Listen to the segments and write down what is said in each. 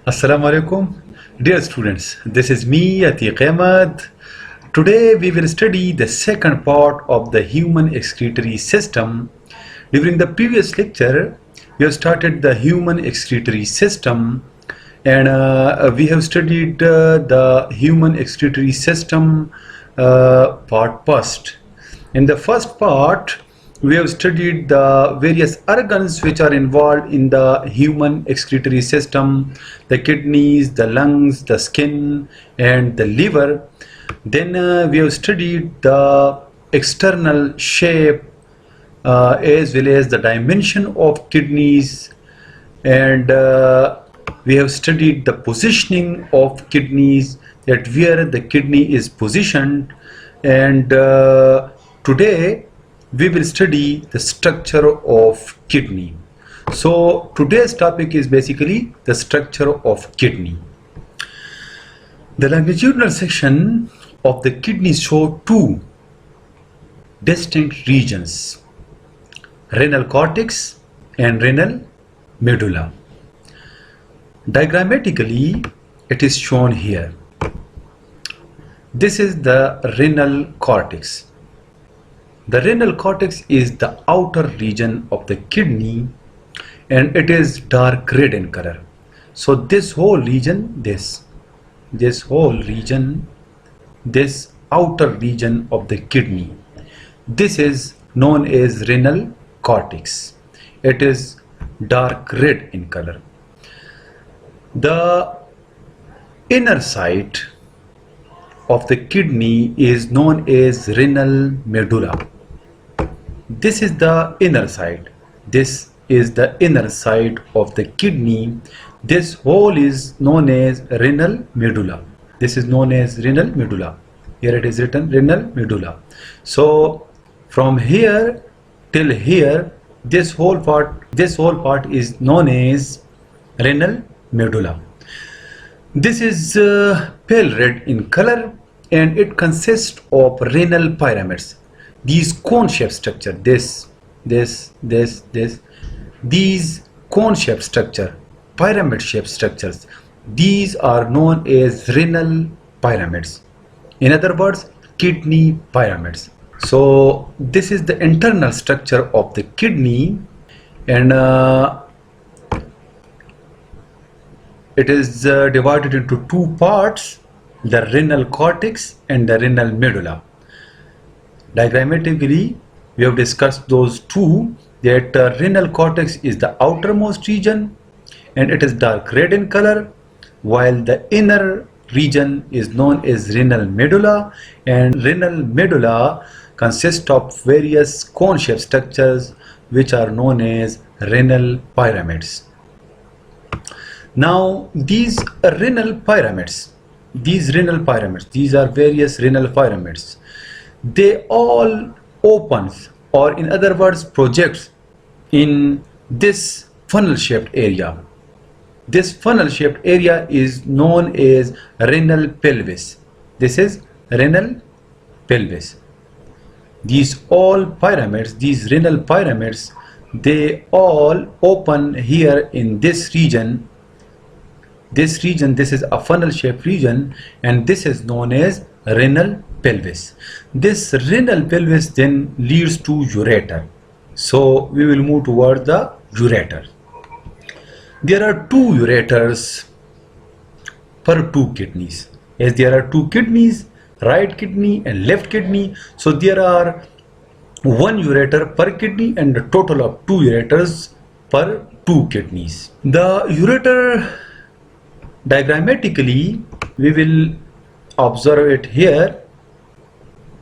Assalamu alaikum. Dear students, this is me Atiq Ahmad. Today we will study the second part of the human excretory system. During the previous lecture, we have started the human excretory system and we have studied the human excretory system part first. In the first part, we have studied the various organs which are involved in the human excretory system, the kidneys, the lungs, the skin, and the liver. Then we have studied the external shape as well as the dimension of kidneys, and we have studied the positioning of kidneys, that where the kidney is positioned, and today we will study the structure of kidney. So today's topic is basically the structure of kidney. The longitudinal section of the kidney show two distinct regions, renal cortex and renal medulla. Diagrammatically, it is shown here. This is the renal cortex. The renal cortex is the outer region of the kidney and it is dark red in color. So this whole region, this outer region of the kidney, this is known as renal cortex. It is dark red in color. The inner side of the kidney is known as renal medulla. This is the inner side. This is the inner side of the kidney. This whole is known as renal medulla. This is known as renal medulla. Here it is written renal medulla. So from here till here, this whole part is known as renal medulla. This is pale red in color and it consists of renal pyramids. These cone-shaped structure, these cone-shaped structure, pyramid-shaped structures, these are known as renal pyramids. In other words, kidney pyramids. So this is the internal structure of the kidney, and it is divided into two parts, the renal cortex and the renal medulla. Diagrammatically, we have discussed those two, that renal cortex is the outermost region and it is dark red in color, while the inner region is known as renal medulla, and renal medulla consists of various cone-shaped structures which are known as renal pyramids. Now these renal pyramids, these are various renal pyramids. They all opens, or in other words projects, in this funnel shaped area. This funnel shaped area is known as renal pelvis. This is renal pelvis. These all pyramids, these renal pyramids, they all open here in this region. This is a funnel shaped region and this is known as renal pelvis. This renal pelvis then leads to ureter. So we will move toward the ureter. There are two ureters per two kidneys. As there are two kidneys, right kidney and left kidney, so there are one ureter per kidney and a total of two ureters per two kidneys. The ureter, diagrammatically, we will observe it here.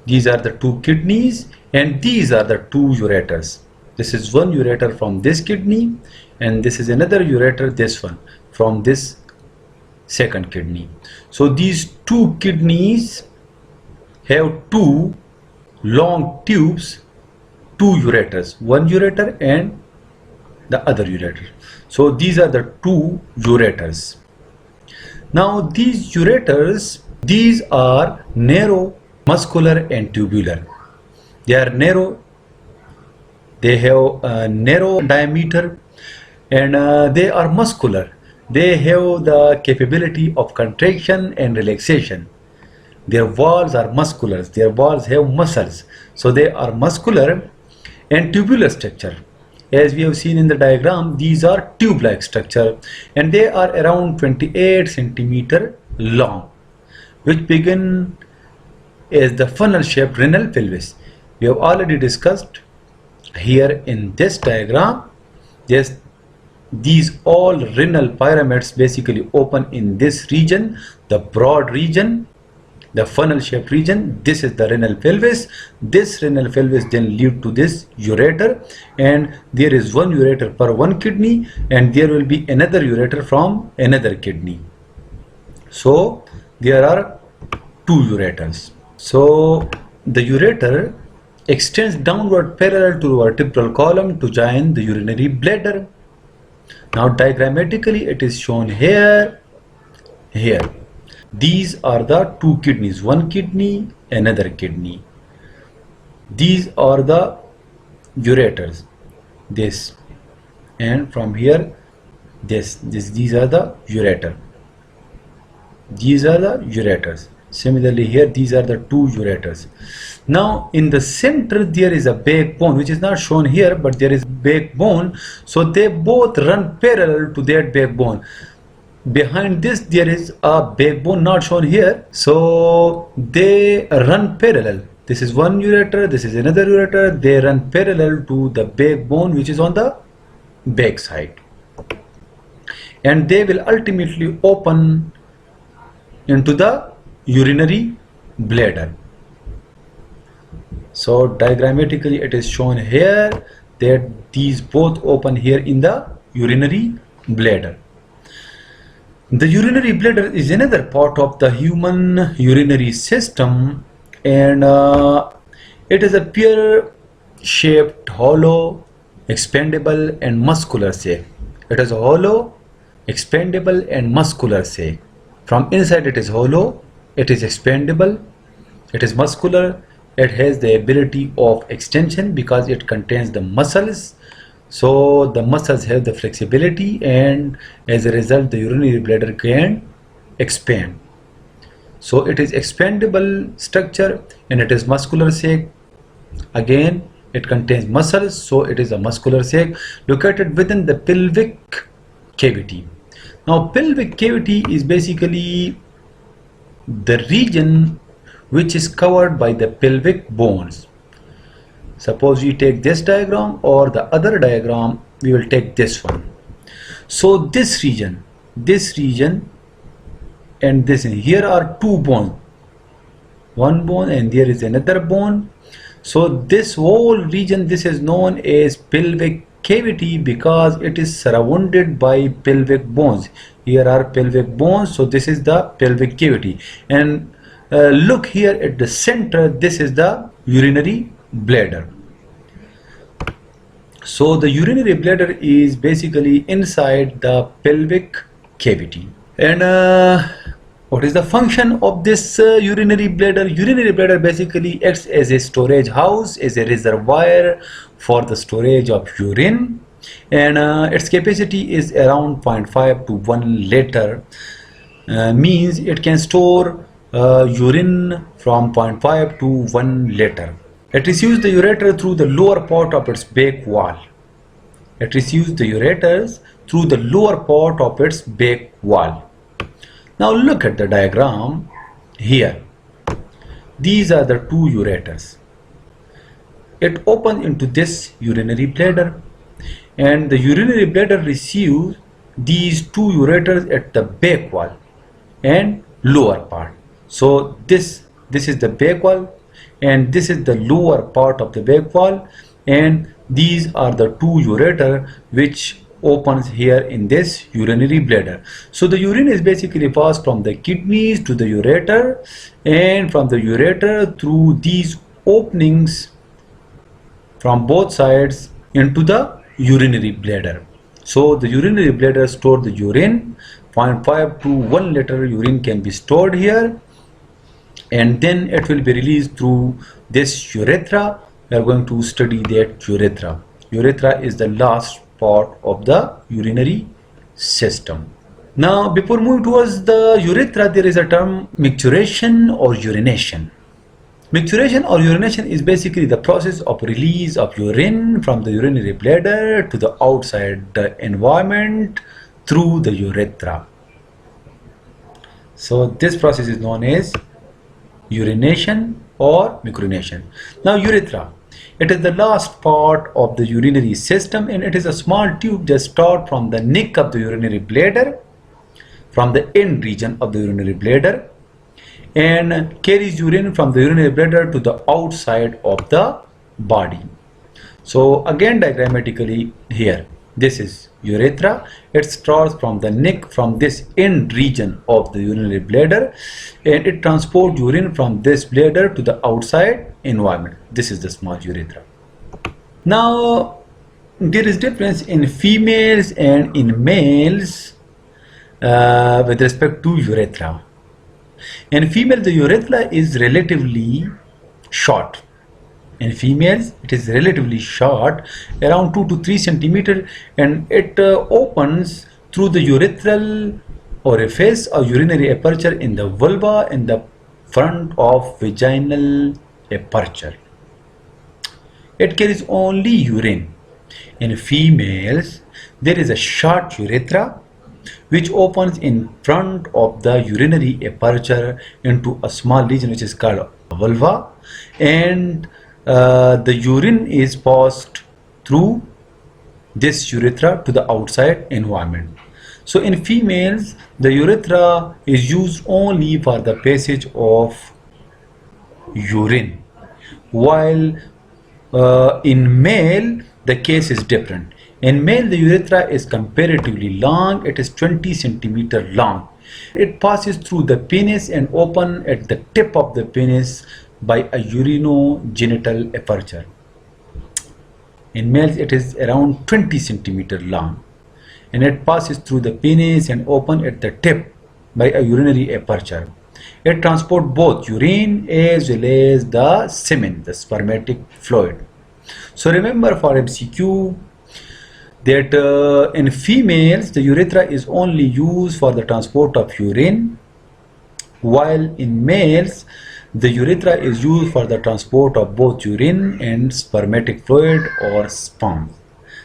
These are the two kidneys and these are the two ureters. This is one ureter from this kidney and this is another ureter, this one, from this second kidney. So these two kidneys have two long tubes, two ureters, one ureter and the other ureter. So these are the two ureters. Now these ureters, these are narrow, muscular and tubular. They are narrow, they have a narrow diameter and they are muscular. They have the capability of contraction and relaxation. Their walls are muscular. Their walls have muscles. So they are muscular and tubular structure. As we have seen in the diagram, these are tube-like structure and they are around 28 centimeter long, which begin as the funnel-shaped renal pelvis. We have already discussed here in this diagram. Yes, these all renal pyramids basically open in this region, the broad region, the funnel shaped region. This is the renal pelvis. This renal pelvis then lead to this ureter, and there is one ureter per one kidney, and there will be another ureter from another kidney. So there are two ureters. So the ureter extends downward parallel to the vertebral column to join the urinary bladder. Now diagrammatically it is shown here. These are the two kidneys, one kidney, another kidney. These are the ureters, this, and from here these are the ureter. These are the ureters. Similarly here these are the two ureters. Now in the center there is a backbone, which is not shown here, but there is backbone, so they both run parallel to that backbone. Behind this there is a backbone not shown here, so they run parallel. This is one ureter, this is another ureter. They run parallel to the backbone which is on the back side, and they will ultimately open into the urinary bladder. So diagrammatically it is shown here that these both open here in the urinary bladder. The urinary bladder is another part of the human urinary system, and it is a pear-shaped, hollow, expandable and muscular sac. It is hollow, expandable and muscular sac. From inside it is hollow, it is expandable, it is muscular, it has the ability of extension because it contains the muscles. So the muscles have the flexibility, and as a result the urinary bladder can expand. So it is expandable structure and it is muscular sac. Again it contains muscles, so it is a muscular sac located within the pelvic cavity. Now pelvic cavity is basically the region which is covered by the pelvic bones. Suppose we take this diagram or the other diagram, we will take this one. So this region and this, here are two bones, one bone and there is another bone. So this whole region, this is known as pelvic cavity because it is surrounded by pelvic bones. Here are pelvic bones, so this is the pelvic cavity. And look here at the center, this is the urinary bladder. So the urinary bladder is basically inside the pelvic cavity. And what is the function of this urinary bladder? Urinary bladder basically acts as a storage house, as a reservoir for the storage of urine, and its capacity is around 0.5 to 1 liter. Means it can store urine from 0.5 to 1 liter. It receives the ureter through the lower part of its back wall. It receives the ureters through the lower part of its back wall. Now look at the diagram here. These are the two ureters. It opens into this urinary bladder, and the urinary bladder receives these two ureters at the back wall and lower part. So this is the back wall and this is the lower part of the back wall, and these are the two ureter which opens here in this urinary bladder. So the urine is basically passed from the kidneys to the ureter, and from the ureter through these openings from both sides into the urinary bladder. So the urinary bladder stores the urine. 0.5 to 1 liter urine can be stored here, and then it will be released through this urethra. We are going to study that urethra. Urethra is the last part of the urinary system. Now, before moving towards the urethra, there is a term micturition or urination. Micturition or urination is basically the process of release of urine from the urinary bladder to the outside the environment through the urethra. So this process is known as urination or micturition. Now, urethra. It is the last part of the urinary system, and it is a small tube just start from the neck of the urinary bladder, from the end region of the urinary bladder, and carries urine from the urinary bladder to the outside of the body. So again, diagrammatically here, this is urethra. It starts from the neck, from this end region of the urinary bladder, and it transports urine from this bladder to the outside environment. This is the small urethra. Now, there is difference in females and in males with respect to urethra. In female, the urethra is relatively short. In females, it is relatively short, around 2 to 3 centimeter, and it opens through the urethral orifice or urinary aperture in the vulva in the front of vaginal aperture. It carries only urine. In females, there is a short urethra which opens in front of the urinary aperture into a small region which is called vulva, and the urine is passed through this urethra to the outside environment. So in females, the urethra is used only for the passage of urine, while in male the case is different. In male, the urethra is comparatively long. It is 20 centimeter long. It passes through the penis and open at the tip of the penis by a urinogenital aperture. In males, it is around 20 centimeter long, and it passes through the penis and open at the tip by a urinary aperture. It transports both urine as well as the semen, the spermatic fluid. So remember for MCQ that in females the urethra is only used for the transport of urine, while in males the urethra is used for the transport of both urine and spermatic fluid or sperm.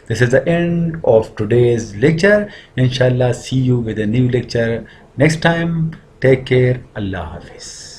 This is the end of today's lecture. Inshallah, see you with a new lecture next time. Take care. Allah Hafiz.